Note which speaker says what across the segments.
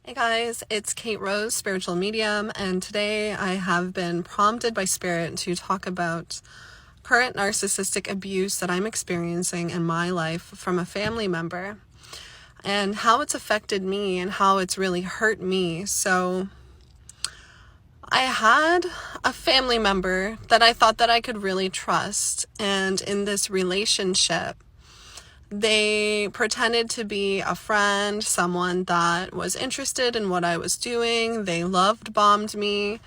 Speaker 1: Hey guys, it's Kate Rose, spiritual medium, and today I have been prompted by Spirit to talk about current narcissistic abuse that I'm experiencing in my life from a family member and how it's affected me and how it's really hurt me. So I had a family member that I thought that I could really trust, and in this relationship they pretended to be a friend, someone that was interested in what I was doing. They bombed me,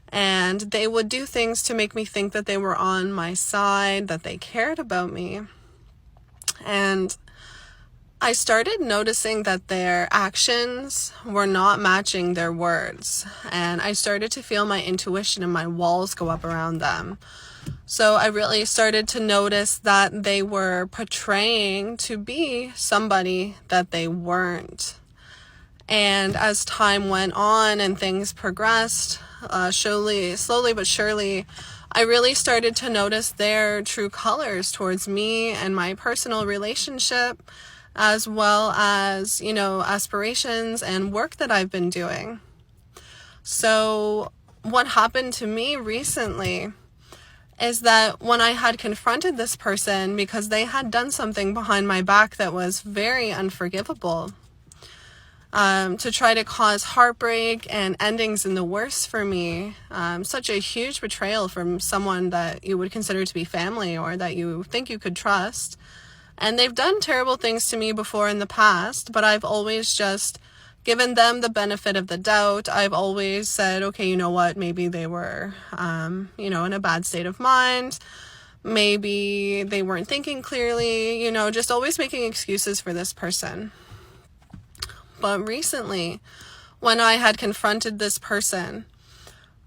Speaker 1: and they would do things to make me think that they were on my side, that they cared about me. And I started noticing that their actions were not matching their words, and I started to feel my intuition and my walls go up around them. So I really started to notice that they were portraying to be somebody that they weren't. And as time went on and things progressed, slowly but surely, I really started to notice their true colors towards me and my personal relationship, as well as, aspirations and work that I've been doing. So what happened to me recently is that when I had confronted this person because they had done something behind my back that was very unforgivable, to try to cause heartbreak and endings in the worst for me, such a huge betrayal from someone that you would consider to be family or that you think you could trust. And they've done terrible things to me before in the past, but I've always just given them the benefit of the doubt. I've always said, okay, you know what, maybe they were, in a bad state of mind. Maybe they weren't thinking clearly, just always making excuses for this person. But recently, when I had confronted this person,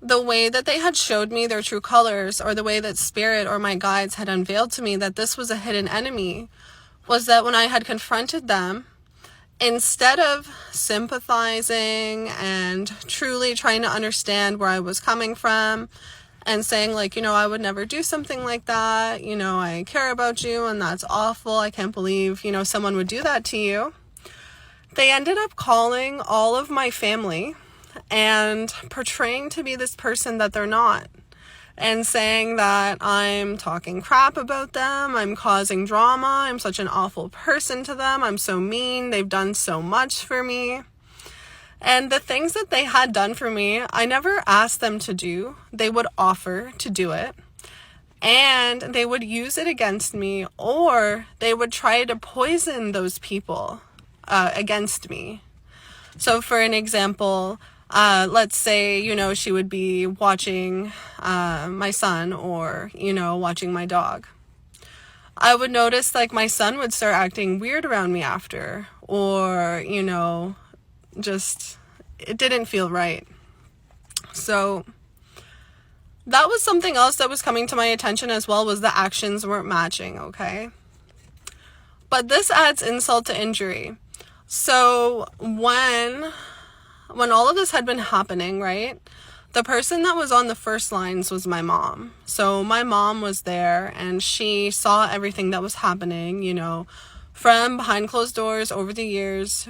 Speaker 1: the way that they had showed me their true colors, or the way that Spirit or my guides had unveiled to me that this was a hidden enemy, was that when I had confronted them, instead of sympathizing and truly trying to understand where I was coming from and saying, I would never do something like that, I care about you and that's awful, I can't believe, someone would do that to you, they ended up calling all of my family and portraying to be this person that they're not, and saying that I'm talking crap about them, I'm causing drama, I'm such an awful person to them, I'm so mean, they've done so much for me. And the things that they had done for me, I never asked them to do. They would offer to do it, and they would use it against me, or they would try to poison those people against me. So for an example, let's say, she would be watching my son or, watching my dog. I would notice my son would start acting weird around me after, or, just it didn't feel right. So that was something else that was coming to my attention as well, was the actions weren't matching, okay? But this adds insult to injury. So when all of this had been happening, right, the person that was on the first lines was my mom. So my mom was there, and she saw everything that was happening, from behind closed doors over the years.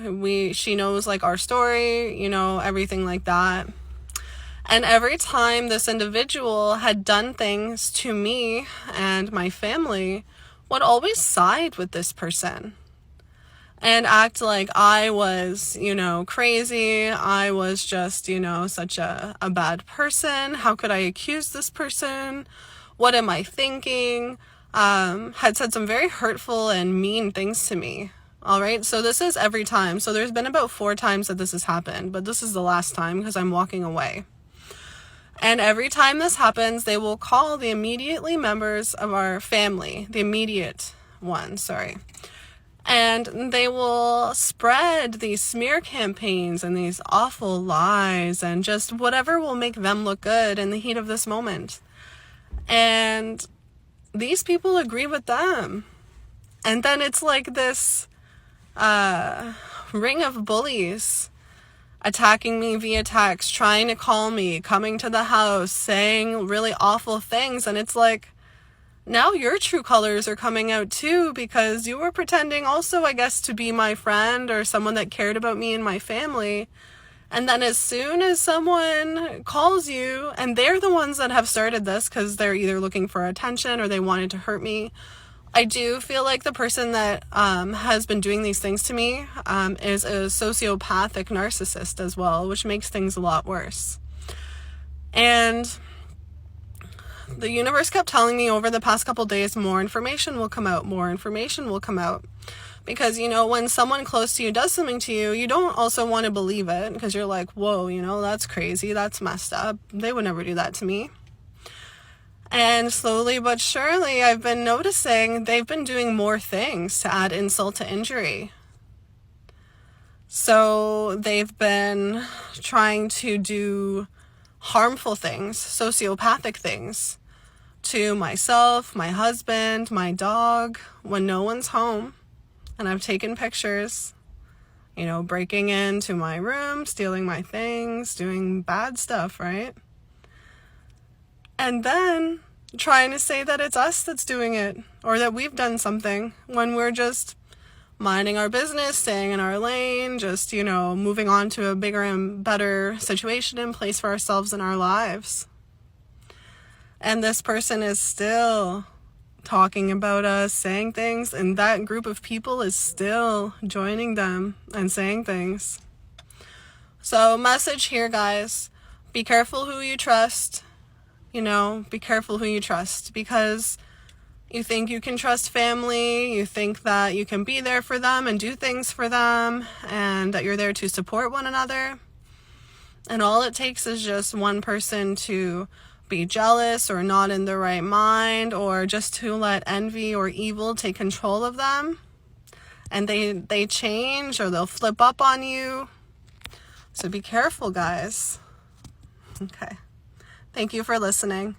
Speaker 1: She knows our story, everything like that. And every time this individual had done things to me and my family, would always side with this person and act like I was, crazy. I was just, such a bad person. How could I accuse this person? What am I thinking? Had said some very hurtful and mean things to me. All right. So this is every time. So there's been about 4 times that this has happened, but this is the last time because I'm walking away. And every time this happens, they will call the immediately members of our family, the immediate ones, and they will spread these smear campaigns and these awful lies and just whatever will make them look good in the heat of this moment. And these people agree with them. And then it's like this ring of bullies attacking me via text, trying to call me, coming to the house, saying really awful things. And it's now your true colors are coming out too, because you were pretending also, I guess, to be my friend or someone that cared about me and my family. And then as soon as someone calls you, and they're the ones that have started this because they're either looking for attention or they wanted to hurt me, I do feel like the person that has been doing these things to me is a sociopathic narcissist as well, which makes things a lot worse. And the universe kept telling me over the past couple days, more information will come out, more information will come out. Because, when someone close to you does something to you, you don't also want to believe it because you're like, whoa, that's crazy, that's messed up. They would never do that to me. And slowly but surely, I've been noticing they've been doing more things to add insult to injury. So they've been trying to do harmful things, sociopathic things, to myself, my husband, my dog, when no one's home. And I've taken pictures, breaking into my room, stealing my things, doing bad stuff, right? And then trying to say that it's us that's doing it, or that we've done something, when we're just minding our business, staying in our lane, just, moving on to a bigger and better situation and place for ourselves in our lives. And this person is still talking about us, saying things, and that group of people is still joining them and saying things. So, message here, guys, be careful who you trust. Be careful who you trust, because you think you can trust family, you think that you can be there for them and do things for them, and that you're there to support one another. And all it takes is just one person to be jealous or not in the right mind, or just to let envy or evil take control of them, and they change, or they'll flip up on you. So be careful, guys. Okay. Thank you for listening.